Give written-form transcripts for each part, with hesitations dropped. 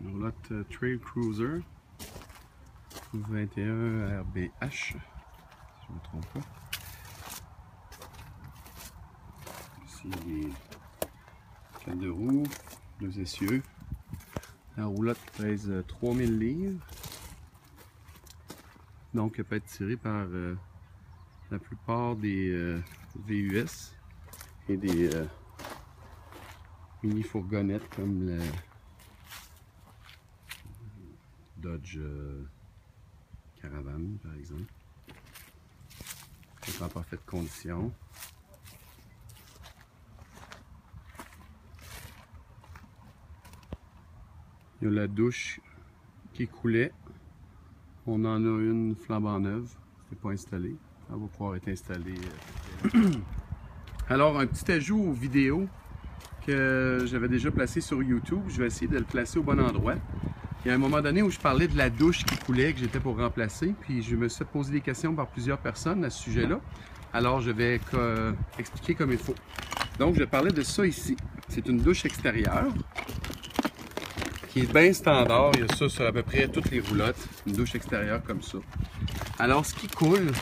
Une roulotte Trail Cruiser 21 RBH, si je ne me trompe pas. Ici les 4 de roue, 2 essieux. La roulotte pèse 3000 livres. Donc elle peut être tirée par la plupart des VUS et des mini fourgonnettes comme le Dodge Caravan par exemple. C'est en parfaite condition. Il y a la douche qui coulait. On en a une flambant neuve. C'est pas installé. Elle va pouvoir être installée. Alors, un petit ajout aux vidéos que j'avais déjà placé sur YouTube. Je vais essayer de le placer au bon endroit. Il y a un moment donné où je parlais de la douche qui coulait, que j'étais pour remplacer. Puis je me suis posé des questions par plusieurs personnes à ce sujet-là. Alors, je vais expliquer comme il faut. Donc, je parlais de ça ici. C'est une douche extérieure qui est bien standard. Il y a ça sur à peu près toutes les roulottes. Une douche extérieure comme ça. Alors, ce qui coule,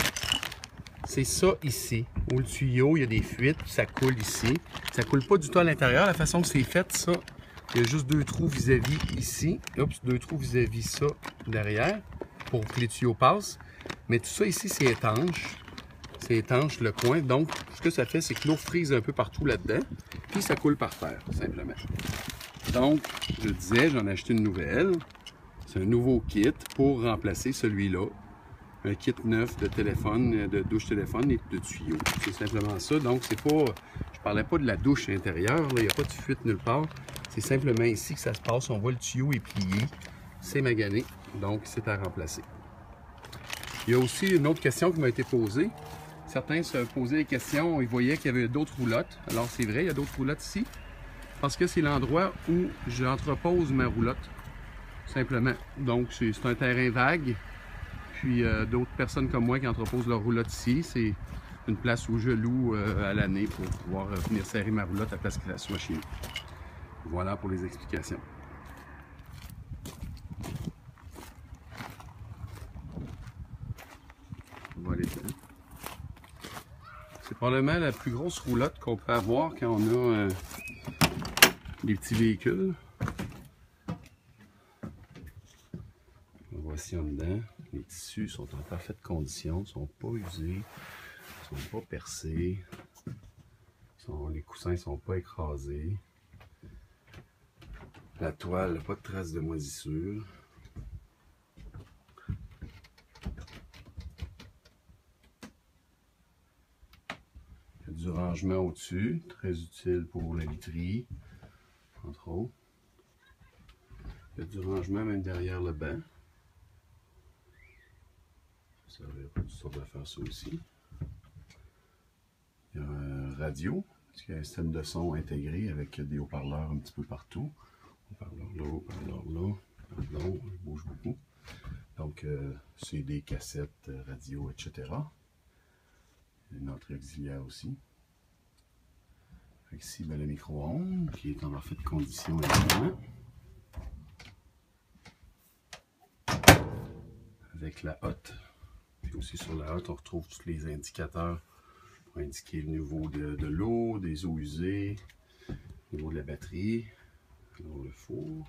c'est ça ici. Où le tuyau, il y a des fuites, puis ça coule ici. Ça coule pas du tout à l'intérieur. La façon que c'est fait, ça, il y a juste 2 trous vis-à-vis ici. Oups, 2 trous vis-à-vis ça derrière pour que les tuyaux passent. Mais tout ça ici, c'est étanche. C'est étanche le coin. Donc, ce que ça fait, c'est que l'eau frise un peu partout là-dedans. Puis ça coule par terre, simplement. Donc, je disais, j'en ai acheté une nouvelle. C'est un nouveau kit pour remplacer celui-là. Un kit neuf de téléphone, de douche téléphone et de tuyaux. C'est simplement ça. Donc, c'est pas. Je parlais pas de la douche intérieure. Il n'y a pas de fuite nulle part. C'est simplement ici que ça se passe. On voit le tuyau est plié. C'est magané. Donc, c'est à remplacer. Il y a aussi une autre question qui m'a été posée. Certains se posaient des questions. Ils voyaient qu'il y avait d'autres roulottes. Alors, c'est vrai, il y a d'autres roulottes ici. Parce que c'est l'endroit où j'entrepose ma roulotte. Simplement. Donc, c'est un terrain vague. Puis d'autres personnes comme moi qui entreposent leur roulotte ici. C'est une place où je loue à l'année pour pouvoir venir serrer ma roulotte à place qu'elle soit chez nous. Voilà pour les explications. Voilà. C'est probablement la plus grosse roulotte qu'on peut avoir quand on a des petits véhicules. Voici en dedans. Les tissus sont en parfaite condition, ne sont pas usés, ne sont pas percés. Les coussins ne sont pas écrasés. La toile n'a pas de traces de moisissure. Il y a du rangement au-dessus, très utile pour la literie, entre autres. Il y a du rangement même derrière le banc. Ça servira pour toutes sortes d'affaires, ça aussi. Il y a un radio, parce qu'il y a un système de son intégré avec des haut-parleurs un petit peu partout. Haut-parleur là, haut-parleur là. Pardon, il bouge beaucoup. Donc, c'est des cassettes, radio, etc. Une autre auxiliaire aussi. Ici, ben, le micro-ondes qui est en parfaite condition également. Avec la hotte. Puis aussi sur la hotte, on retrouve tous les indicateurs pour indiquer le niveau de l'eau, des eaux usées, le niveau de la batterie, alors le four.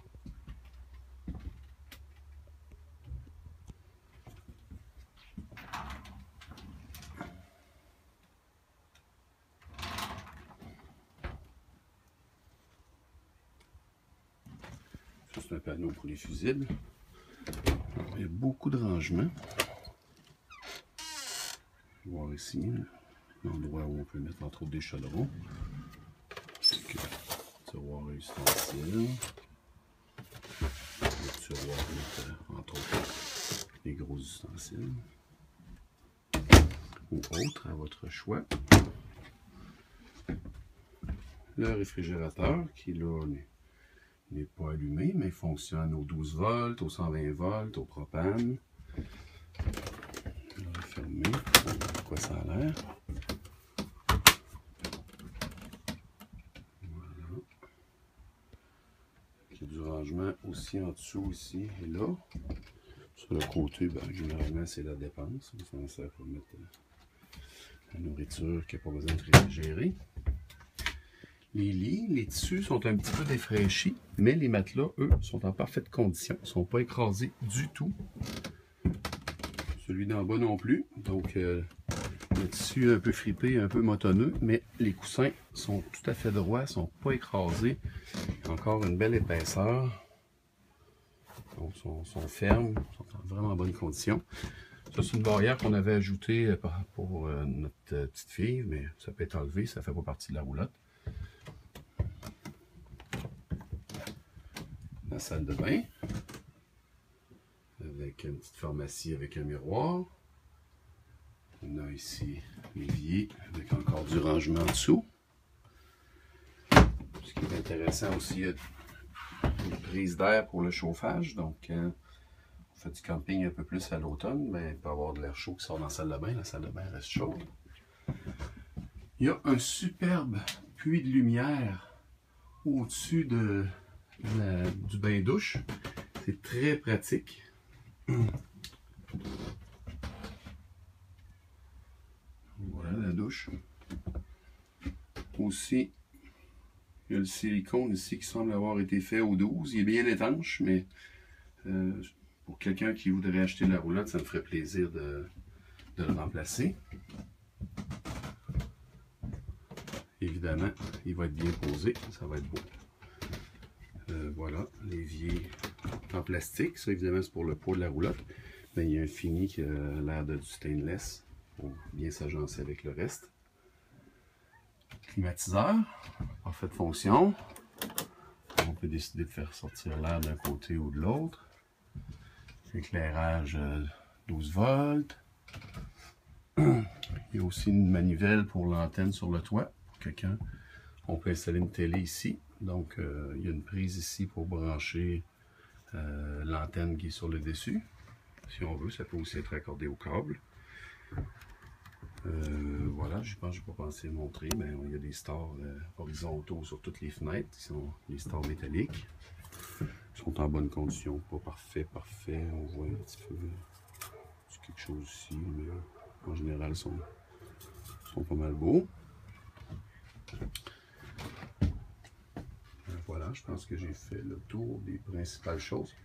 Ça, c'est un panneau pour les fusibles. Alors, il y a beaucoup de rangements. On va voir ici l'endroit où on peut mettre entre autres des chaudrons. Tiroir à ustensiles. Le tiroir mettre entre autres les gros ustensiles. Ou autres, à votre choix. Le réfrigérateur qui là n'est pas allumé, mais fonctionne aux 12 volts, aux 120 volts, au propane. Je vais fermer, on va voir quoi ça a l'air. Voilà. Il y a du rangement aussi en dessous, ici et là. Sur le côté, ben, généralement, c'est la dépense. Ça sert pour mettre la nourriture qui n'a pas besoin de réfrigérer. Les lits, les tissus sont un petit peu défraîchis, mais les matelas, eux, sont en parfaite condition. Ils ne sont pas écrasés du tout. Celui d'en bas non plus. Donc, le tissu un peu fripé, un peu motonneux, mais les coussins sont tout à fait droits, ne sont pas écrasés. Encore une belle épaisseur. Donc, sont fermes, sont en vraiment bonne condition. Ça, c'est une barrière qu'on avait ajoutée pour notre petite fille, mais ça peut être enlevé, ça ne fait pas partie de la roulotte. La salle de bain, avec une petite pharmacie avec un miroir. On a ici l'évier avec encore du rangement en dessous. Ce qui est intéressant aussi, une prise d'air pour le chauffage. Donc, quand on fait du camping un peu plus à l'automne, ben, il peut y avoir de l'air chaud qui sort dans la salle de bain. La salle de bain reste chaude. Il y a un superbe puits de lumière au-dessus du bain-douche. C'est très pratique. Voilà la douche. Aussi, il y a le silicone ici qui semble avoir été fait au 12. Il est bien étanche, mais pour quelqu'un qui voudrait acheter la roulotte, ça me ferait plaisir de le remplacer. Évidemment, il va être bien posé, ça va être beau. Voilà, l'évier en plastique. Ça, évidemment, c'est pour le poids de la roulotte. Mais il y a un fini qui a l'air de du stainless pour bien s'agencer avec le reste. Climatiseur, parfaite fonction. On peut décider de faire sortir l'air d'un côté ou de l'autre. Éclairage 12 volts. Il y a aussi une manivelle pour l'antenne sur le toit. Pour quelqu'un, on peut installer une télé ici. Donc, il y a une prise ici pour brancher l'antenne qui est sur le dessus. Si on veut, ça peut aussi être accordé au câble. Voilà, je pense que je n'ai pas pensé montrer, mais il y a des stores horizontaux sur toutes les fenêtres, qui sont les stores métalliques. Ils sont en bonne condition, pas parfait. On voit un petit peu quelque chose ici, mais en général, ils sont pas mal beaux. Voilà, je pense que j'ai fait le tour des principales choses.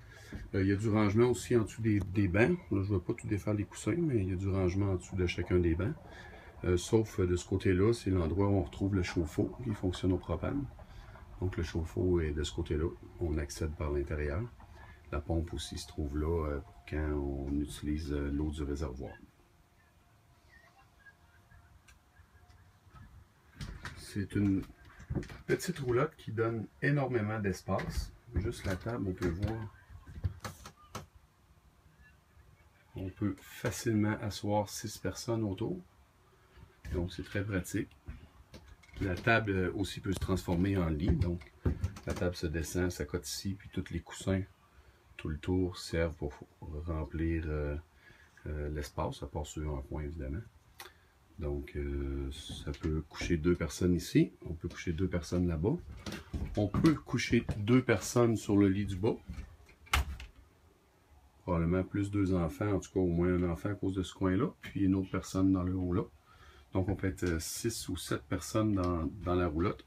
Il y a du rangement aussi en dessous des bancs. Là, je ne vais pas tout défaire les coussins, mais il y a du rangement en dessous de chacun des bancs. Sauf de ce côté-là, c'est l'endroit où on retrouve le chauffe-eau qui fonctionne au propane. Donc le chauffe-eau est de ce côté-là. On accède par l'intérieur. La pompe aussi se trouve là pour quand on utilise l'eau du réservoir. C'est une petite roulotte qui donne énormément d'espace. Juste la table, on peut voir. On peut facilement asseoir 6 personnes autour. Donc c'est très pratique. La table aussi peut se transformer en lit. Donc la table se descend, s'accote ici, puis tous les coussins, tout le tour servent pour remplir l'espace. Ça part sur un point évidemment. Donc ça peut coucher 2 personnes ici. On peut coucher 2 personnes là-bas. On peut coucher 2 personnes sur le lit du bas. Probablement plus 2 enfants, en tout cas au moins un enfant à cause de ce coin-là, puis une autre personne dans le haut là. Donc on peut être 6 ou 7 personnes dans la roulotte.